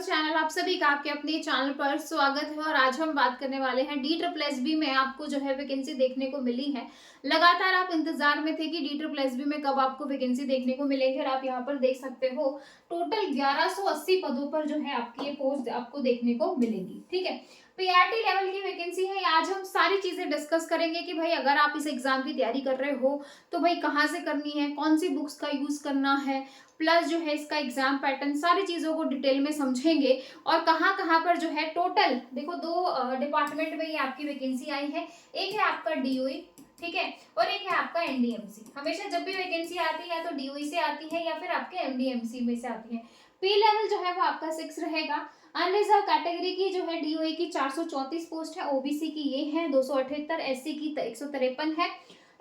Campus channel आप सभी का आपके अपने चैनल पर स्वागत है। और आज हम बात करने वाले हैं DSSB में आपको जो है वैकेंसी देखने को मिली है। लगातार आप इंतजार में थे कि DSSB में कब आपको वैकेंसी देखने को मिलेगी और आप यहाँ पर देख सकते हो टोटल 1180 पदों पर जो है आपकी ये पोस्ट आपको देखने को मिलेगी। ठीक है, पीआरटी लेवल की वैकेंसी है। आज हम सारी चीजें डिस्कस करेंगे कि भाई अगर आप इस एग्जाम की तैयारी कर रहे हो तो भाई कहाँ से करनी है, कौन सी बुक्स का यूज करना है, प्लस जो है इसका एग्जाम पैटर्न, सारी चीजों को डिटेल में समझेंगे। और कहाँ कहाँ पर जो है टोटल देखो दो डिपार्टमेंट में ये आपकी वैकेंसी आई है। एक है आपका डीओई, ठीक है, और एक है आपका एनडीएमसी। हमेशा जब भी वैकेंसी आती है तो डीओई से आती है या फिर आपके एनडीएमसी में से आती है। पी लेवल जो है वो आपका 6 रहेगा। अनरिजर्व कैटेगरी की जो है डीओई की 434 पोस्ट है, ओबीसी की ये है 278, एससी की 153 है,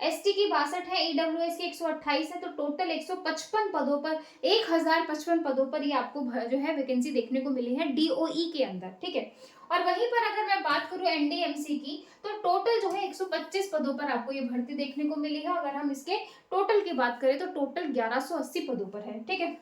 एसटी की 62 है, ईडब्ल्यूएस की 128 है। तो टोटल 155 पदों पर 1055 पदों पर ये आपको जो है वैकेंसी देखने को मिली है डीओई के अंदर। ठीक है, और वहीं पर अगर मैं बात करूं एनडीएमसी की तो टोटल जो है 125 पदों पर आपको ये भर्ती देखने को मिली है। अगर हम इसके टोटल की बात करें तो टोटल 1180 पदों पर है। ठीक है,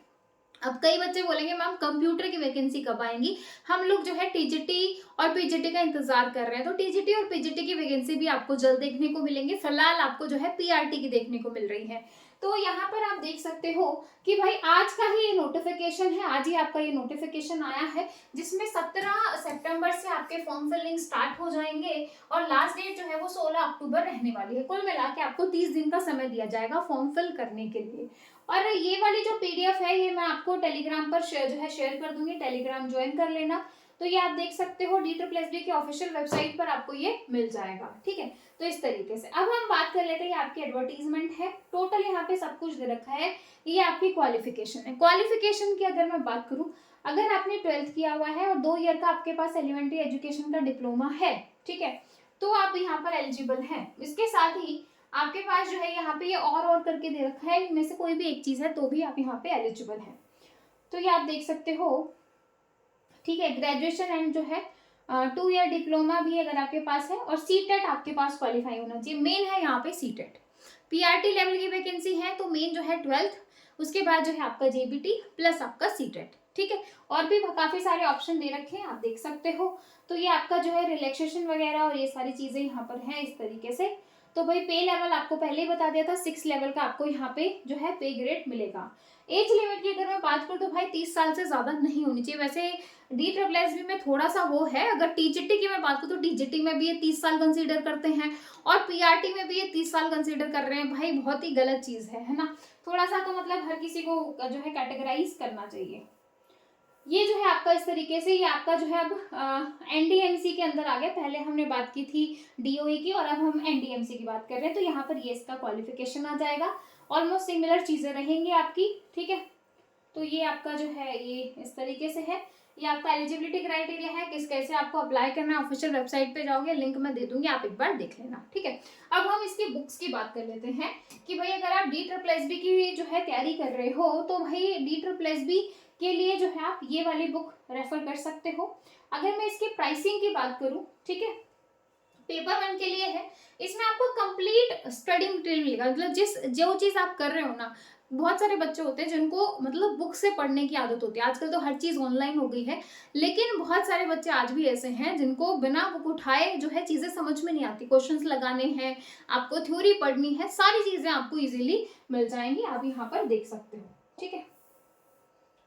अब कई बच्चे बोलेंगे मैम कंप्यूटर की वैकेंसी कब आएंगी। हम लोग जो है टीजीटी और पीजीटी का इंतजार कर रहे हैं, तो टीजीटी और पीजीटी की वैकेंसी भी आपको जल्द देखने को मिलेंगे। फिलहाल आपको जो है पीआरटी की देखने को मिल रही है। तो यहाँ पर आप देख सकते हो कि भाई आज का ही ये नोटिफिकेशन है, आज ही आपका ये नोटिफिकेशन आया है जिसमें 17 सितंबर से आपके फॉर्म फिलिंग स्टार्ट हो जाएंगे और लास्ट डेट जो है वो 16 अक्टूबर रहने वाली है। कुल मिला के आपको 30 दिन का समय दिया जाएगा फॉर्म फिल करने के लिए। और ये वाली जो पीडीएफ है ये मैं आपको टेलीग्राम पर शेयर कर दूंगी, टेलीग्राम ज्वाइन कर लेना। तो ये आप देख सकते हो DSSB की ऑफिशियल वेबसाइट पर आपको ये मिल जाएगा। ठीक है, तो इस तरीके से अब हम बात कर लेते हैं। ये आपकी एडवर्टीजमेंट है, टोटल यहाँ पे सब कुछ दे रखा है। ये आपकी क्वालिफिकेशन है। क्वालिफिकेशन की अगर मैं बात करूं, अगर आपने 12th किया हुआ है और 2 ईयर का आपके पास एलिमेंट्री एजुकेशन का डिप्लोमा है, ठीक है, तो आप यहाँ पर एलिजिबल हैं। इसके साथ ही आपके पास जो है यहाँ पे ये और करके दे रखा है, इनमें से कोई भी एक चीज है तो भी आप यहाँ पे एलिजिबल हैं। तो ये आप देख सकते हो। ठीक है, ग्रेजुएशन एंड जो है 2 ईयर डिप्लोमा भी अगर आपके पास है और सीटेट आपके पास क्वालिफाई होना चाहिए। मेन है यहाँ पे सीटेट। पीआरटी लेवल की वैकेंसी है तो मेन जो है 12th, उसके बाद जो है आपका जेबीटी प्लस आपका सीटेट। ठीक है, और भी काफी सारे ऑप्शन दे रखे हैं, आप देख सकते हो। तो ये आपका जो है रिलैक्सेशन वगैरह और ये सारी चीजें यहाँ पर है इस तरीके से। तो भाई पे लेवल आपको पहले ही बता दिया था, 6 लेवल का आपको यहाँ पे जो है पे ग्रेड मिलेगा। एज लिमिट की अगर मैं बात करूँ तो भाई 30 साल से ज्यादा नहीं होनी चाहिए। वैसे DSSB में थोड़ा सा वो है, अगर टीजीटी की मैं बात करूँ तो टीजीटी में भी ये 30 साल कंसीडर करते हैं और पीआरटी में भी ये 30 साल कंसीडर कर रहे हैं। भाई बहुत ही गलत चीज है ना। थोड़ा सा तो मतलब हर किसी को जो है कैटेगराइज करना चाहिए। ये जो है आपका इस तरीके से, ये आपका जो है अब एनडीएमसी के अंदर आ गया। पहले हमने बात की थी डीओई की और अब हम एनडीएमसी की बात कर रहे हैं। तो यहाँ पर ये इसका क्वालिफिकेशन आ जाएगा, ऑलमोस्ट सिमिलर चीजें रहेंगी आपकी। ठीक है, तो ये आपका जो है ये इस तरीके से है। ये आपका एलिजिबिलिटी क्राइटेरिया है, किस कैसे आपको अप्लाई करना है। ऑफिशियल वेबसाइट पे जाओगे, लिंक मैं दे दूंगी, आप एक बार देख लेना। ठीक है, अब हम इसकी बुक्स की बात कर लेते हैं कि भाई अगर आप DSSB की जो है तैयारी कर रहे हो तो भाई DSSB के लिए जो है आप ये वाली बुक रेफर कर सकते हो। अगर मैं इसकी प्राइसिंग की बात करूं, ठीक है, पेपर 1 के लिए है, इसमें आपको कंप्लीट स्टडी मटेरियल मिलेगा। मतलब जो चीज आप कर रहे हो ना, बहुत सारे बच्चे होते हैं जिनको मतलब बुक से पढ़ने की आदत होती है। आजकल तो हर चीज ऑनलाइन हो गई है, लेकिन बहुत सारे बच्चे आज भी ऐसे हैं जिनको बिना बुक उठाए जो है चीजें समझ में नहीं आती। क्वेश्चंस लगाने हैं, आपको थ्योरी पढ़नी है, सारी चीजें आपको इजीली मिल जाएंगी। आप यहाँ पर देख सकते हो। ठीक है,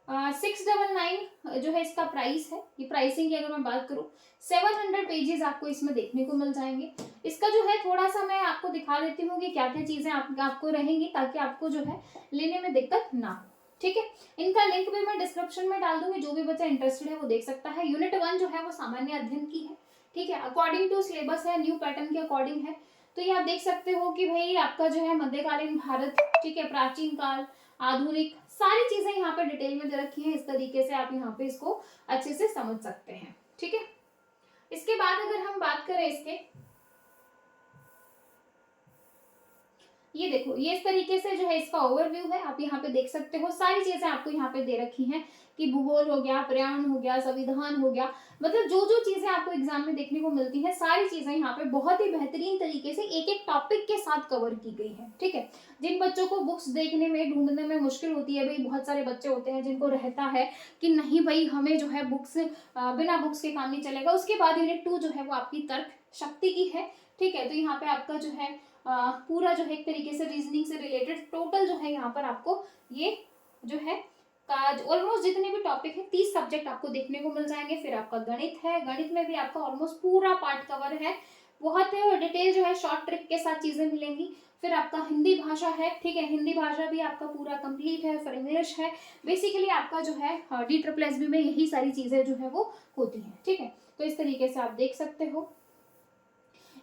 699 जो है इसका प्राइस है। ये प्राइसिंग की अगर मैं बात करूं, 700 पेजेस आपको इसमें देखने को मिल जाएंगे। इसका जो है थोड़ा सा मैं आपको दिखा देती हूँ कि क्या क्या चीजें आपको रहेंगी ताकि आपको जो है लेने में दिक्कत ना हो। ठीक है, इनका लिंक भी मैं डिस्क्रिप्शन में डाल दूंगी, जो भी बच्चा इंटरेस्टेड है वो देख सकता है। यूनिट 1 जो है वो सामान्य अध्ययन की है। ठीक है, अकॉर्डिंग टू सिलेबस है, न्यू पैटर्न के अकॉर्डिंग है। तो ये आप देख सकते हो कि भाई आपका जो है मध्यकालीन भारत, ठीक है, प्राचीन काल, आधुनिक, सारी चीजें यहाँ पे डिटेल में दे रखी हैं। इस तरीके से आप यहाँ पे इसको अच्छे से समझ सकते हैं। ठीक है, इसके बाद अगर हम बात करें इसके, ये देखो, ये इस तरीके से जो है इसका ओवरव्यू है। आप यहाँ पे देख सकते हो, सारी चीजें आपको यहाँ पे दे रखी हैं कि भूगोल हो गया, पर्यावरण हो गया, संविधान हो गया, मतलब जो जो चीजें आपको एग्जाम में देखने को मिलती हैं सारी चीजें यहाँ पे बहुत ही बेहतरीन तरीके से एक एक टॉपिक के साथ कवर की गई है। ठीक है, जिन बच्चों को बुक्स देखने में ढूंढने में मुश्किल होती है, भाई बहुत सारे बच्चे होते हैं जिनको रहता है कि नहीं भाई हमें जो है बुक्स बिना बुक्स के काम नहीं चलेगा, उसके बाद यूनिट 2 जो है वो आपकी तर्क शक्ति की है। ठीक है, तो यहाँ पे आपका जो है पूरा जो है एक तरीके से रीजनिंग से रिलेटेड टोटल जो है यहाँ पर आपको ये जो है ऑलमोस्ट जितने भी टॉपिक है 30 सब्जेक्ट आपको देखने को मिल जाएंगे। फिर आपका गणित है, गणित में भी आपका ऑलमोस्ट पूरा पार्ट कवर है, बहुत डिटेल जो है शॉर्ट ट्रिक के साथ चीजें मिलेंगी। फिर आपका हिंदी भाषा है, ठीक है, हिंदी भाषा भी आपका पूरा कंप्लीट है। फिर इंग्लिश है, बेसिकली आपका जो है DSSB में यही सारी चीजें जो है वो होती हैं। ठीक है, तो इस तरीके से आप देख सकते हो।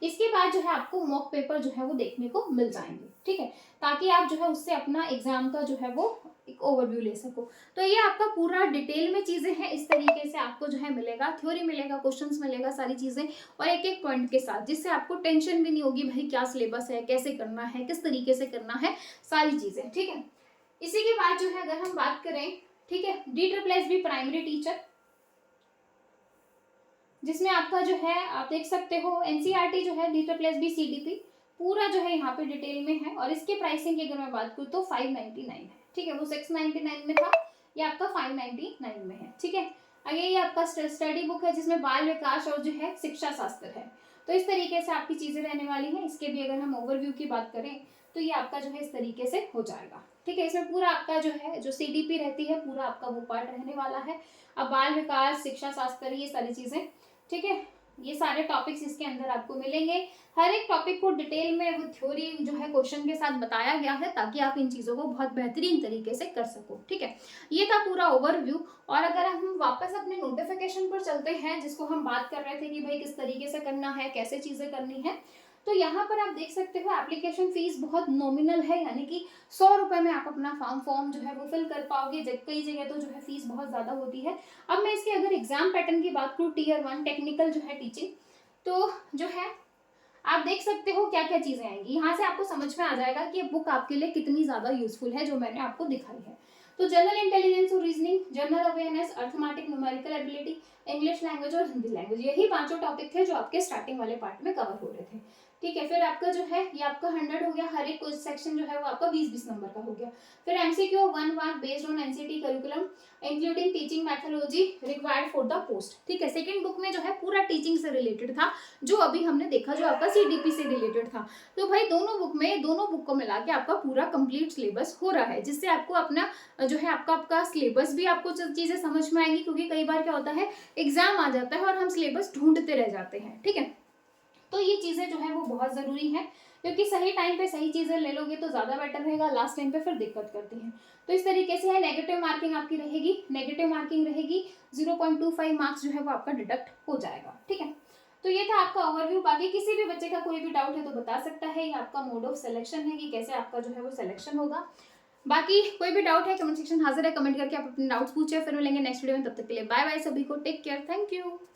इसके बाद जो है आपको मॉक पेपर जो है वो देखने को मिल जाएंगे। ठीक है, ताकि आप जो है उससे अपना एग्जाम का जो है वो एक ओवरव्यू ले सको। तो ये आपका पूरा डिटेल में चीजें हैं, इस तरीके से आपको जो है मिलेगा, थ्योरी मिलेगा, क्वेश्चंस मिलेगा, सारी चीजें और एक एक पॉइंट के साथ, जिससे आपको टेंशन भी नहीं होगी भाई क्या सिलेबस है, कैसे करना है, किस तरीके से करना है, सारी चीजें। ठीक है, इसी के बाद जो है अगर हम बात करें, ठीक है, DSSB प्राइमरी टीचर, जिसमें आपका जो है आप देख सकते हो NCERT जो है DSSB CDP पूरा जो है यहाँ पे डिटेल में है। और इसके प्राइसिंग की अगर मैं बात करूँ तो 599 है। ठीक है, वो 699 में था, ये आपका 599 में है। ठीक है, आगे ये आपका स्टडी बुक है जिसमें बाल विकास और जो है शिक्षा शास्त्र है। तो इस तरीके से आपकी चीजें रहने वाली हैं। इसके भी अगर हम ओवरव्यू की बात करें तो ये आपका जो है इस तरीके से हो जाएगा। ठीक है, इसमें पूरा आपका जो है जो CDP रहती है पूरा आपका वो पार्ट रहने वाला है। अब बाल विकास, शिक्षा शास्त्र, ये सारी चीजें, ठीक है, ये सारे टॉपिक्स इसके अंदर आपको मिलेंगे। हर एक टॉपिक को डिटेल में वो थ्योरी जो है क्वेश्चन के साथ बताया गया है, ताकि आप इन चीजों को बहुत बेहतरीन तरीके से कर सको। ठीक है, ये था पूरा ओवरव्यू। और अगर हम वापस अपने नोटिफिकेशन पर चलते हैं, जिसको हम बात कर रहे थे कि भाई किस तरीके से करना है, कैसे चीजें करनी है, तो यहाँ पर आप देख सकते हो एप्लीकेशन फीस बहुत नॉमिनल है, यानी कि 100 रुपए में आप अपना फॉर्म जो है वो फिल कर पाओगे। कई जगह तो जो है फीस बहुत ज्यादा होती है। अब मैं इसके अगर एग्जाम पैटर्न की बात करूँ, Tier 1 टेक्निकल जो है टीचिंग, तो जो है आप देख सकते हो क्या क्या चीजें आएंगी। यहाँ से आपको समझ में आ जाएगा कि ये बुक आपके लिए कितनी ज्यादा यूजफुल है, जो मैंने आपको दिखाई है। तो जनरल इंटेलिजेंस और reasoning, general awareness, arithmetic, numerical ability, English language और हिंदी लैंग्वेज, यही 5 टॉपिक थे जो आपके स्टार्टिंग वाले पार्ट में कवर हो रहे थे। ठीक है, फिर आपका जो है ये आपका 100 हो गया, हर एक सेक्शन जो है वो आपका 20-20 नंबर का हो गया। फिर MCQ 1 mark based on NCT curriculum including teaching methodology required for the post. ठीक है, सेकंड बुक में जो है पूरा टीचिंग से रिलेटेड था, जो अभी हमने देखा जो आपका CDP से रिलेटेड था। तो भाई दोनों बुक को मिला के आपका पूरा कंप्लीट सिलेबस हो रहा है, जिससे आपको अपना जो है आपका सिलेबस भी आपको चीजें समझ में आएंगी। क्योंकि कई बार क्या होता है एग्जाम आ जाता है और हम सिलेबस ढूंढते रह जाते हैं। ठीक है, तो ये चीजें जो है वो बहुत जरूरी है, क्योंकि सही टाइम पे सही चीजें ले लोगे तो ज्यादा बेटर रहेगा, लास्ट टाइम पे फिर दिक्कत करती है। तो इस तरीके से है, नेगेटिव मार्किंग आपकी रहेगी, नेगेटिव मार्किंग रहेगी, 0.25 मार्क्स जो है वो आपका डिडक्ट हो जाएगा। ठीक है, तो ये था आपका ओवरव्यू। बाकी किसी भी बच्चे का कोई भी डाउट है तो बता सकता है, ये आपका मोड ऑफ सिलेक्शन है कि कैसे आपका जो है वो सिलेक्शन होगा। बाकी कोई भी डाउट है कमेंट सेक्शन हाजिर है, कमेंट करके आप अपने डाउट्स पूछे। फिर मिलेंगे नेक्स्ट वीडियो में, तब तक के लिए बाय बाय सभी को, टेक केयर, थैंक यू।